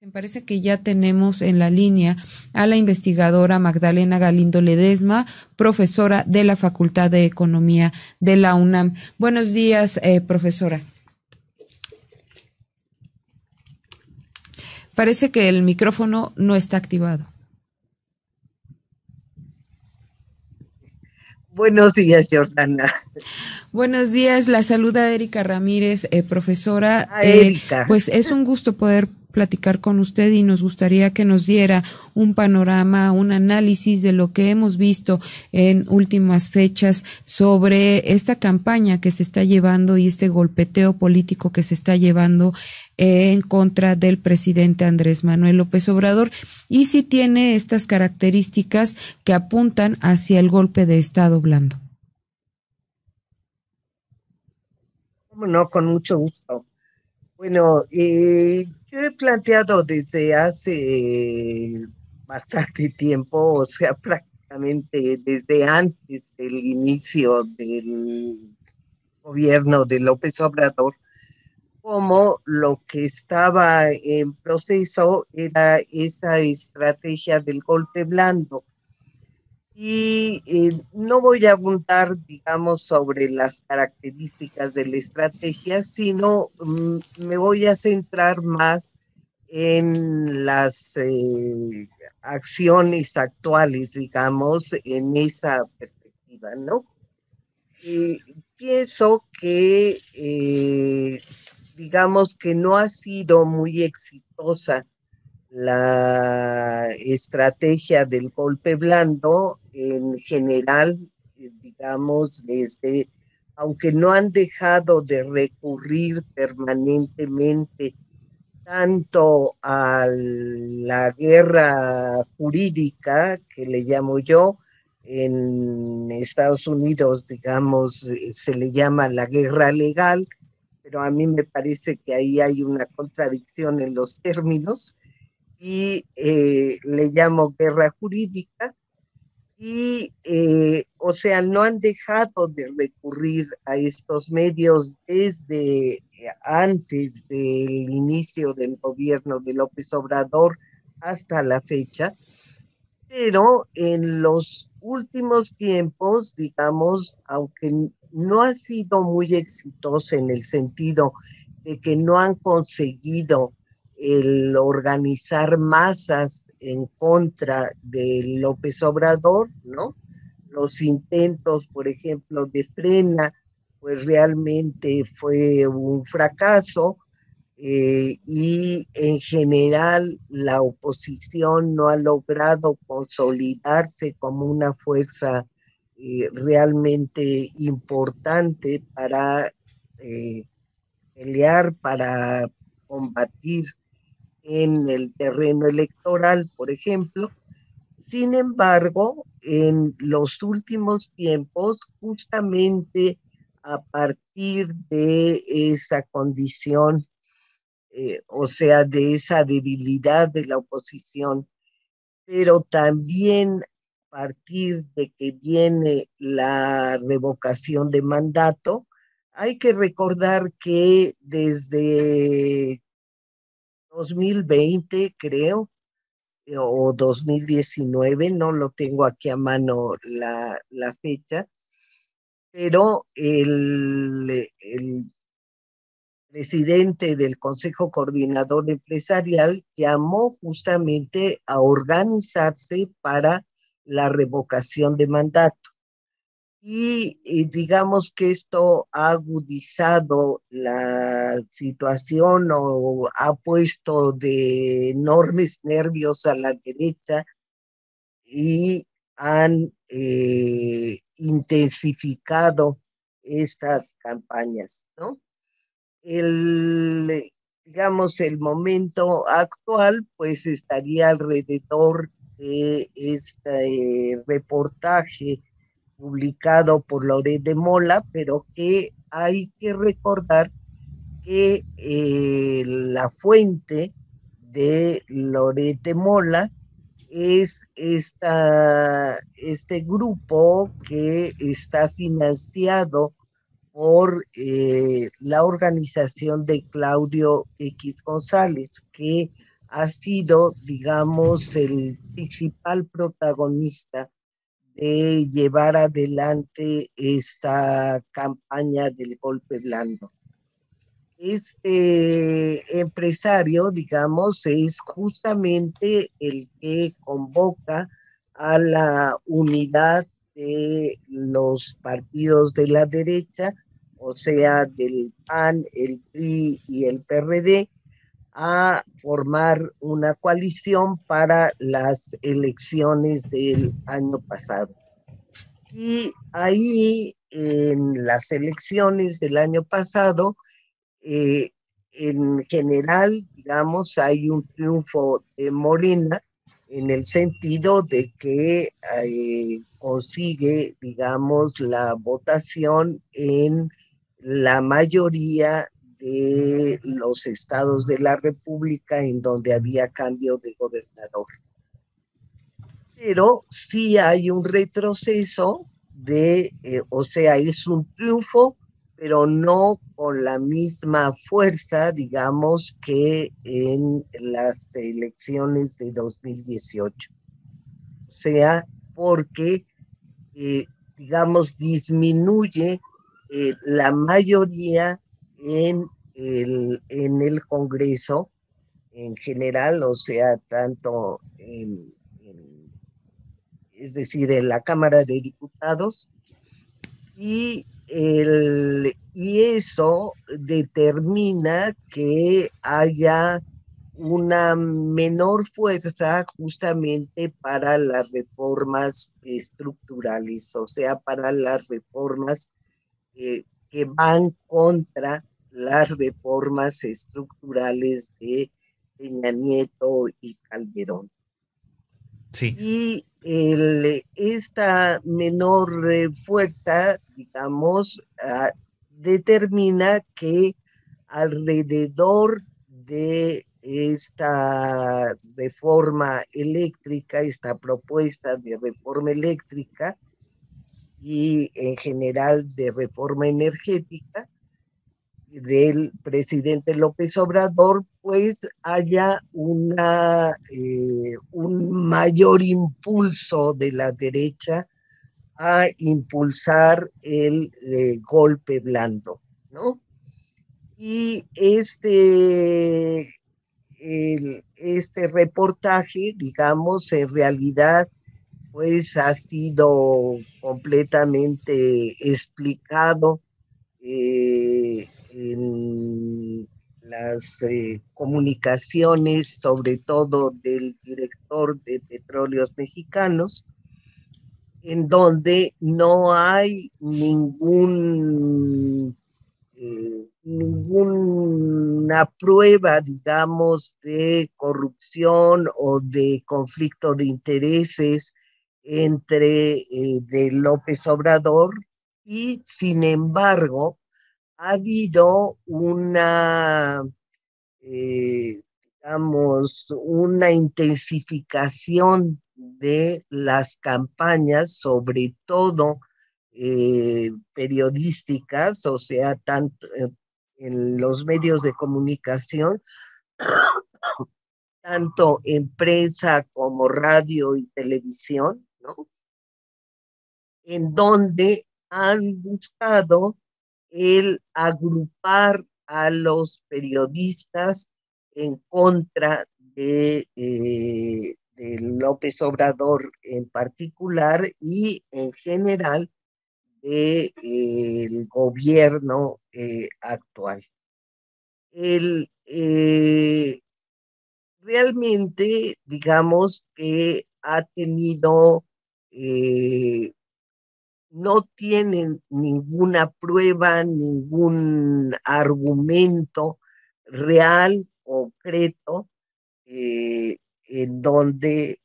Me parece que ya tenemos en la línea a la investigadora Magdalena Galindo Ledesma, profesora de la Facultad de Economía de la UNAM. Buenos días, profesora. Parece que el micrófono no está activado. Buenos días, Jordana. Buenos días, la saluda Erika Ramírez, profesora. Erika. Pues es un gusto poder platicar con usted y nos gustaría que nos diera un panorama, un análisis de lo que hemos visto en últimas fechas sobre esta campaña que se está llevando y este golpeteo político que se está llevando en contra del presidente Andrés Manuel López Obrador y si tiene estas características que apuntan hacia el golpe de Estado blando. No, con mucho gusto. Bueno, yo he planteado desde hace bastante tiempo, o sea, prácticamente desde antes del inicio del gobierno de López Obrador, como lo que estaba en proceso era esta estrategia del golpe blando. Y no voy a abundar, digamos, sobre las características de la estrategia, sino me voy a centrar más en las acciones actuales, digamos, en esa perspectiva, ¿no? Pienso que, digamos, que no ha sido muy exitosa la estrategia del golpe blando en general, digamos, aunque no han dejado de recurrir permanentemente tanto a la guerra jurídica, que le llamo yo, en Estados Unidos, digamos, se le llama la guerra legal, pero a mí me parece que ahí hay una contradicción en los términos y le llamo guerra jurídica y, o sea, no han dejado de recurrir a estos medios desde antes del inicio del gobierno de López Obrador hasta la fecha, pero en los últimos tiempos, digamos, aunque no ha sido muy exitosa en el sentido de que no han conseguido el organizar masas en contra de López Obrador, ¿no? Los intentos, por ejemplo, de Frena, pues realmente fue un fracaso y en general la oposición no ha logrado consolidarse como una fuerza realmente importante para eh, pelear, para combatir en el terreno electoral, por ejemplo. Sin embargo, en los últimos tiempos, justamente a partir de esa condición, o sea, de esa debilidad de la oposición, pero también a partir de que viene la revocación de mandato, hay que recordar que desde 2020, creo, o 2019, no lo tengo aquí a mano la fecha, pero el presidente del Consejo Coordinador Empresarial llamó justamente a organizarse para la revocación de mandato. Y digamos que esto ha agudizado la situación o ha puesto de enormes nervios a la derecha y han intensificado estas campañas, ¿no? El, digamos, el momento actual, pues estaría alrededor de este reportaje publicado por Loret de Mola, pero que hay que recordar que la fuente de Loret de Mola es este grupo que está financiado por la organización de Claudio X González, que ha sido, digamos, el principal protagonista de llevar adelante esta campaña del golpe blando. Este empresario, digamos, es justamente el que convoca a la unidad de los partidos de la derecha, o sea, del PAN, el PRI y el PRD, a formar una coalición para las elecciones del año pasado. Y ahí, en las elecciones del año pasado, eh, en general, digamos, hay un triunfo de Morena en el sentido de que consigue, digamos, la votación en la mayoría de los estados de la República en donde había cambio de gobernador. Pero sí hay un retroceso o sea, es un triunfo, pero no con la misma fuerza, digamos, que en las elecciones de 2018. O sea, porque, eh, digamos, disminuye la mayoría en el Congreso en general, o sea, tanto es decir, en la Cámara de Diputados, y eso determina que haya una menor fuerza justamente para las reformas estructurales, o sea, para las reformas que van contra las reformas estructurales de Peña Nieto y Calderón. Sí. Y esta menor fuerza, digamos, determina que alrededor de esta reforma eléctrica, esta propuesta de reforma eléctrica y en general de reforma energética, del presidente López Obrador, pues haya un mayor impulso de la derecha a impulsar el golpe blando, ¿no? Y este reportaje, digamos, en realidad, pues ha sido completamente explicado en las comunicaciones, sobre todo del director de Petróleos Mexicanos, en donde no hay ninguna prueba, digamos, de corrupción o de conflicto de intereses entre de López Obrador, y sin embargo ha habido eh, una intensificación de las campañas, sobre todo periodísticas, o sea, tanto en los medios de comunicación, tanto en prensa como radio y televisión, ¿no? En donde han buscado el agrupar a los periodistas en contra de López Obrador en particular y en general del gobierno actual. El, realmente, digamos que ha tenido eh, no tienen ninguna prueba, ningún argumento real, concreto, en donde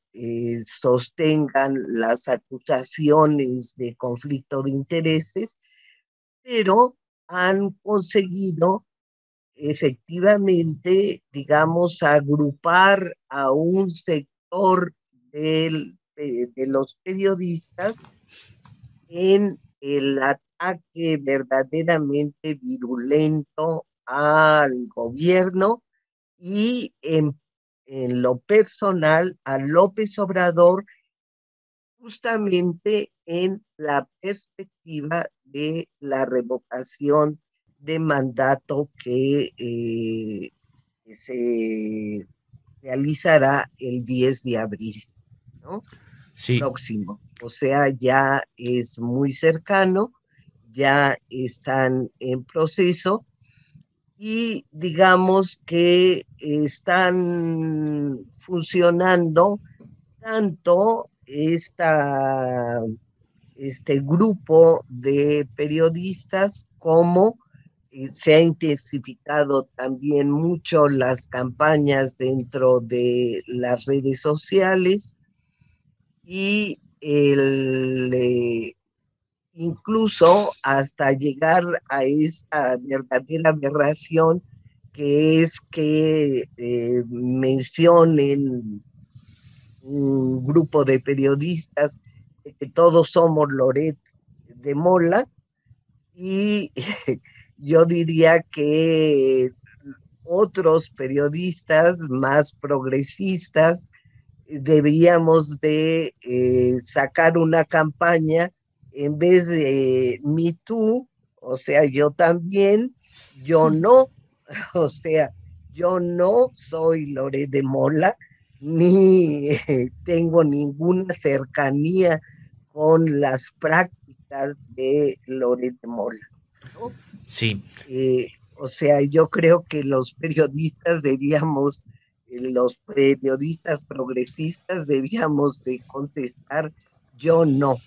sostengan las acusaciones de conflicto de intereses, pero han conseguido efectivamente, digamos, agrupar a un sector de los periodistas en el ataque verdaderamente virulento al gobierno y en lo personal a López Obrador justamente en la perspectiva de la revocación de mandato que se realizará el 10 de abril, ¿no? Sí, Próximo. O sea, ya es muy cercano, ya están en proceso y digamos que están funcionando tanto este grupo de periodistas como se ha intensificado también mucho las campañas dentro de las redes sociales y incluso hasta llegar a esta verdadera aberración que es que mencionen un grupo de periodistas de que todos somos Loret de Mola y yo diría que otros periodistas más progresistas deberíamos de sacar una campaña en vez de Me Too, o sea, yo también, yo no, o sea, yo no soy Loret de Mola, ni tengo ninguna cercanía con las prácticas de Loret de Mola, ¿no? sí. O sea, yo creo que los periodistas progresistas debíamos de contestar, yo no,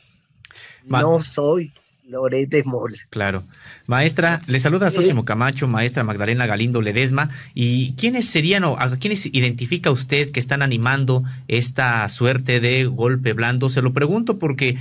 Ma- no soy Loret de Mola, Claro. Maestra, ¿no? le saluda Eh, Sósimo Camacho, maestra Magdalena Galindo Ledesma. ¿Y quiénes serían o a quiénes identifica usted que están animando esta suerte de golpe blando? Se lo pregunto porque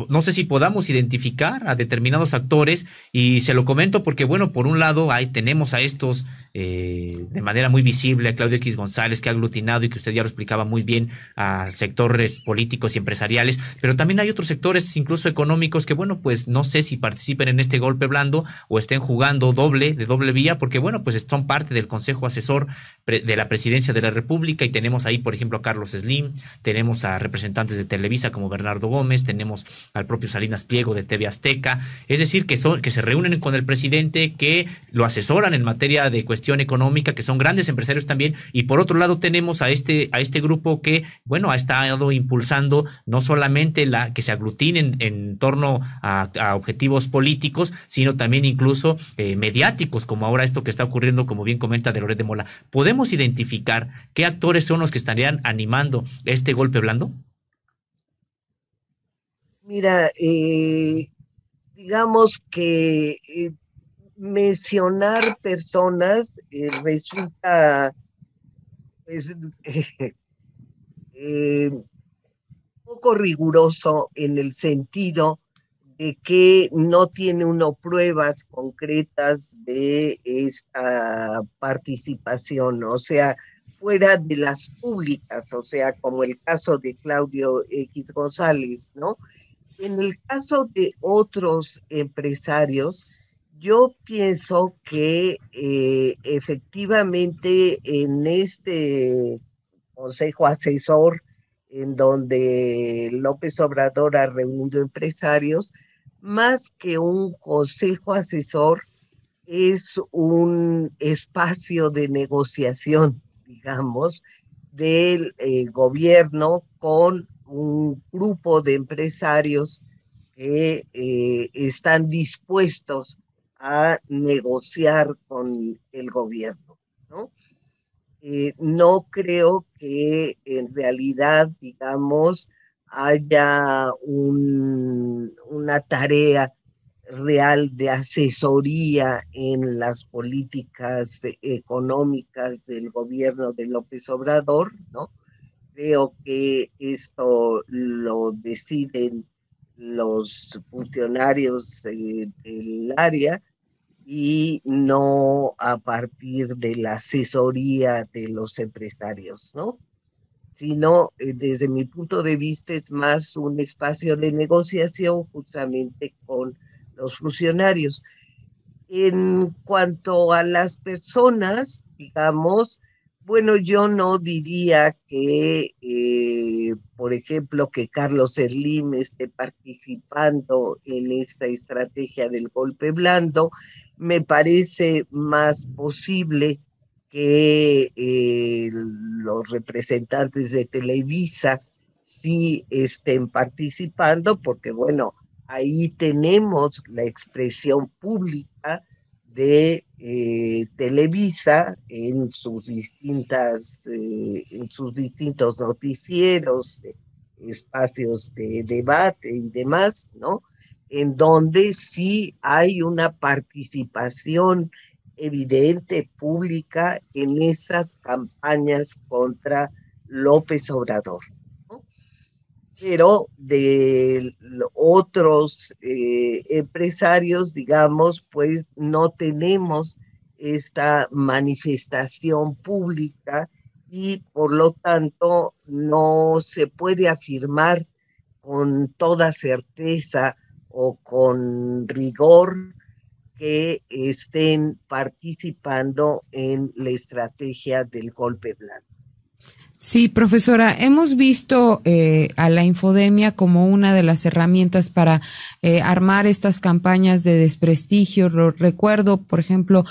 no sé si podamos identificar a determinados actores y se lo comento porque, bueno, por un lado ahí tenemos a estos de manera muy visible a Claudio X González que ha aglutinado y que usted ya lo explicaba muy bien a sectores políticos y empresariales, pero también hay otros sectores incluso económicos que, bueno, pues no sé si participen en este golpe blando o estén jugando de doble vía, porque, bueno, pues son parte del Consejo Asesor de la Presidencia de la República y tenemos ahí, por ejemplo, a Carlos Slim, tenemos a representantes de Televisa como Bernardo Gómez, tenemos al propio Salinas Pliego de TV Azteca, es decir, que se reúnen con el presidente, que lo asesoran en materia de cuestión económica, que son grandes empresarios también, y por otro lado tenemos a este grupo que, bueno, ha estado impulsando no solamente que se aglutinen en torno a objetivos políticos, sino también incluso mediáticos, como ahora esto que está ocurriendo, como bien comenta de Loret de Mola. ¿Podemos identificar qué actores son los que estarían animando este golpe blando? Mira, digamos que mencionar personas resulta pues, poco riguroso en el sentido de que no tiene uno pruebas concretas de esta participación, o sea, fuera de las públicas, o sea, como el caso de Claudio X González, ¿no? En el caso de otros empresarios, yo pienso que efectivamente en este consejo asesor en donde López Obrador ha reunido empresarios, más que un consejo asesor, es un espacio de negociación, digamos, del gobierno con un grupo de empresarios que están dispuestos a negociar con el gobierno, ¿no? No creo que en realidad, digamos, haya una tarea real de asesoría en las políticas económicas del gobierno de López Obrador, ¿no? Creo que esto lo deciden los funcionarios del área y no a partir de la asesoría de los empresarios, ¿no? Sino, desde mi punto de vista, es más un espacio de negociación justamente con los funcionarios. En cuanto a las personas, digamos, Bueno, yo no diría que, por ejemplo, que Carlos Slim esté participando en esta estrategia del golpe blando. Me parece más posible que los representantes de Televisa sí estén participando, porque bueno, ahí tenemos la expresión pública de Televisa en sus distintos noticieros, espacios de debate y demás, ¿no? En donde sí hay una participación evidente, pública, en esas campañas contra López Obrador, ¿no? Pero de otros empresarios, digamos, pues no tenemos esta manifestación pública y por lo tanto no se puede afirmar con toda certeza o con rigor que estén participando en la estrategia del golpe blando. Sí, profesora, hemos visto a la infodemia como una de las herramientas para armar estas campañas de desprestigio. Recuerdo, por ejemplo,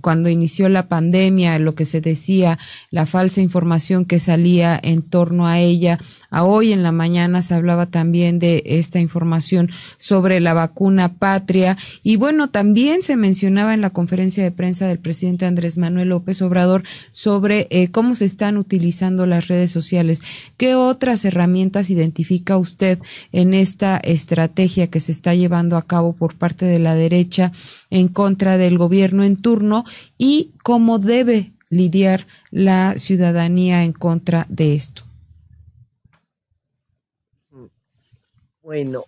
cuando inició la pandemia, lo que se decía, la falsa información que salía en torno a ella. A hoy en la mañana se hablaba también de esta información sobre la vacuna patria. Y bueno, también se mencionaba en la conferencia de prensa del presidente Andrés Manuel López Obrador sobre cómo se están utilizando las redes sociales. ¿Qué otras herramientas identifica usted en esta estrategia que se está llevando a cabo por parte de la derecha en contra del gobierno en turno y cómo debe lidiar la ciudadanía en contra de esto? Bueno,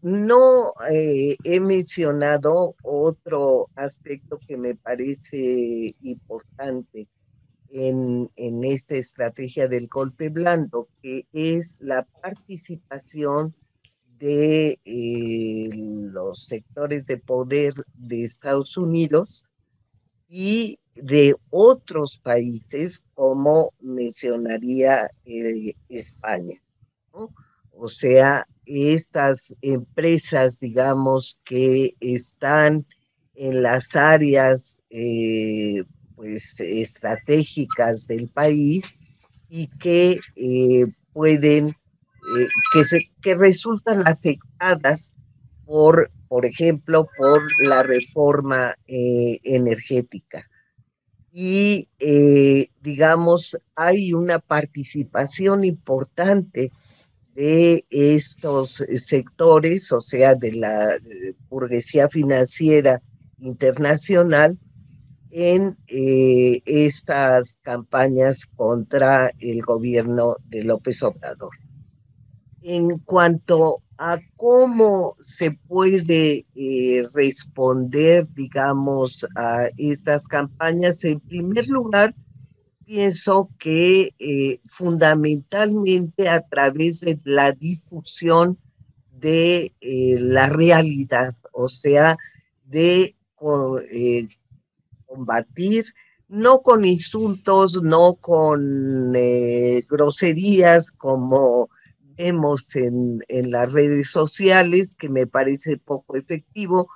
no he mencionado otro aspecto que me parece importante en esta estrategia del golpe blando, que es la participación de los sectores de poder de Estados Unidos y de otros países, como mencionaría España, ¿no? O sea, estas empresas, digamos, que están en las áreas pues estratégicas del país y que pueden, que resultan afectadas por ejemplo, por la reforma energética. Y, digamos, hay una participación importante de estos sectores, o sea, de la burguesía financiera internacional, en estas campañas contra el gobierno de López Obrador. En cuanto a cómo se puede responder, digamos, a estas campañas, en primer lugar, pienso que fundamentalmente a través de la difusión de la realidad, o sea, de combatir, no con insultos, no con groserías como vemos en las redes sociales, que me parece poco efectivo,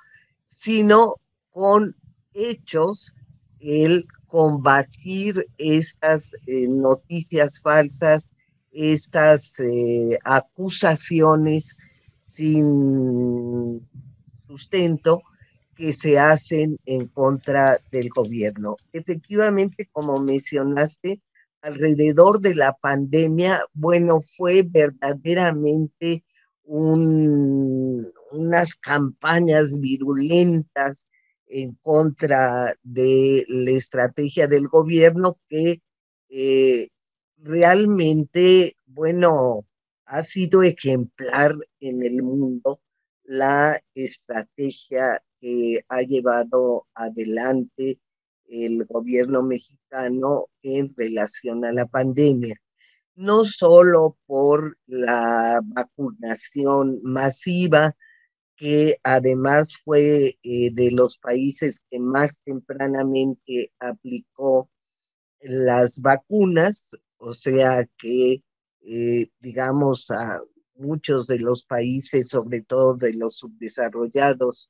sino con hechos, el combatir estas noticias falsas, estas acusaciones sin sustento que se hacen en contra del gobierno. Efectivamente, como mencionaste, alrededor de la pandemia, bueno, fue verdaderamente unas campañas virulentas en contra de la estrategia del gobierno que eh, realmente, bueno, ha sido ejemplar en el mundo la estrategia que ha llevado adelante el gobierno mexicano en relación a la pandemia, no solo por la vacunación masiva, que además fue de los países que más tempranamente aplicó las vacunas, o sea que, digamos, a muchos de los países, sobre todo de los subdesarrollados,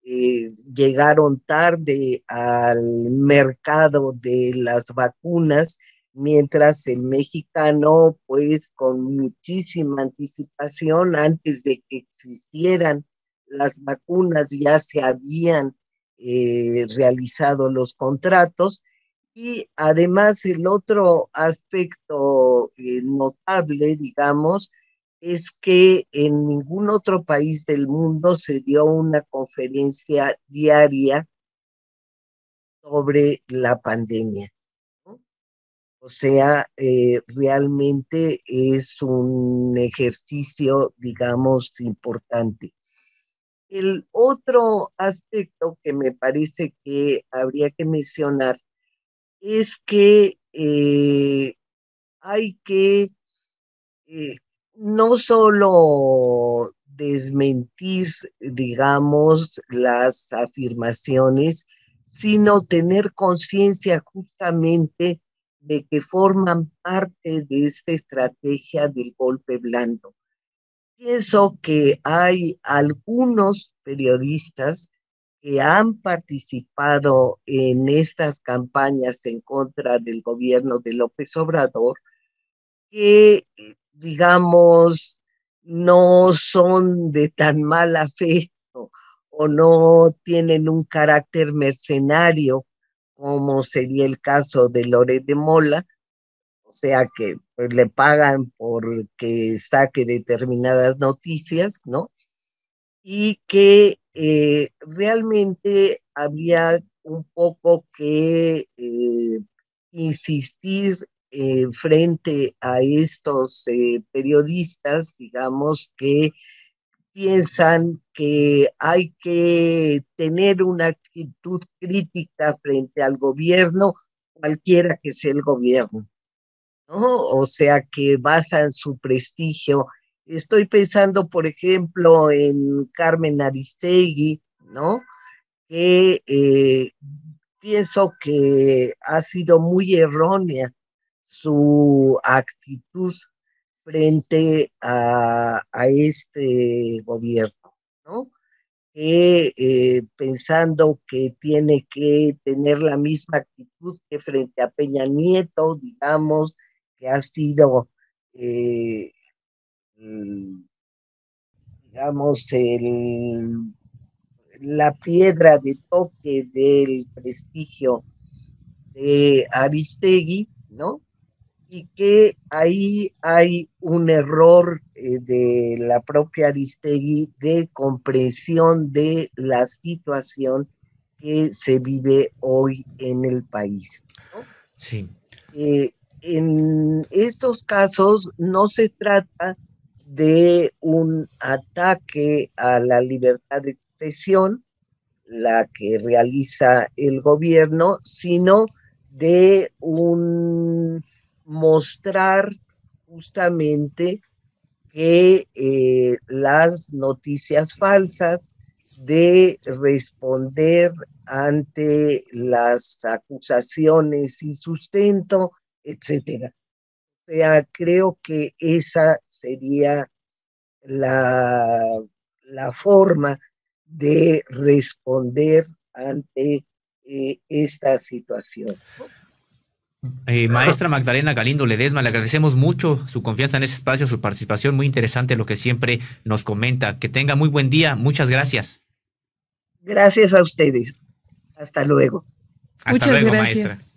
llegaron tarde al mercado de las vacunas, mientras el mexicano, pues con muchísima anticipación, antes de que existieran las vacunas, ya se habían realizado los contratos. Y además el otro aspecto notable, digamos, es que en ningún otro país del mundo se dio una conferencia diaria sobre la pandemia, ¿no? O sea, realmente es un ejercicio, digamos, importante. El otro aspecto que me parece que habría que mencionar es que hay que eh, no solo desmentir, digamos, las afirmaciones, sino tener conciencia justamente de que forman parte de esta estrategia del golpe blando. Pienso que hay algunos periodistas que han participado en estas campañas en contra del gobierno de López Obrador, que, digamos, no son de tan mala fe o no tienen un carácter mercenario, como sería el caso de Loret de Mola, o sea que pues, le pagan por que saque determinadas noticias, ¿no? Y que realmente había un poco que insistir frente a estos periodistas, digamos, que piensan que hay que tener una actitud crítica frente al gobierno, cualquiera que sea el gobierno, ¿no? O sea, que basan su prestigio. Estoy pensando, por ejemplo, en Carmen Aristegui, ¿no? Que pienso que ha sido muy errónea su actitud frente a este gobierno, ¿no? Que pensando que tiene que tener la misma actitud que frente a Peña Nieto, digamos, que ha sido, eh, el, digamos, la piedra de toque del prestigio de Aristegui, ¿no? Y que ahí hay un error de la propia Aristegui de comprensión de la situación que se vive hoy en el país, ¿no? Sí. En estos casos no se trata de un ataque a la libertad de expresión, la que realiza el gobierno, sino de un mostrar justamente que las noticias falsas, de responder ante las acusaciones sin sustento, etcétera. O sea, creo que esa sería la, la forma de responder ante esta situación, ¿no? Maestra Magdalena Galindo Ledesma, le agradecemos mucho su confianza en ese espacio, su participación, muy interesante lo que siempre nos comenta. Que tenga muy buen día, muchas gracias. Gracias a ustedes. Hasta luego. Hasta Muchas luego, maestra. gracias.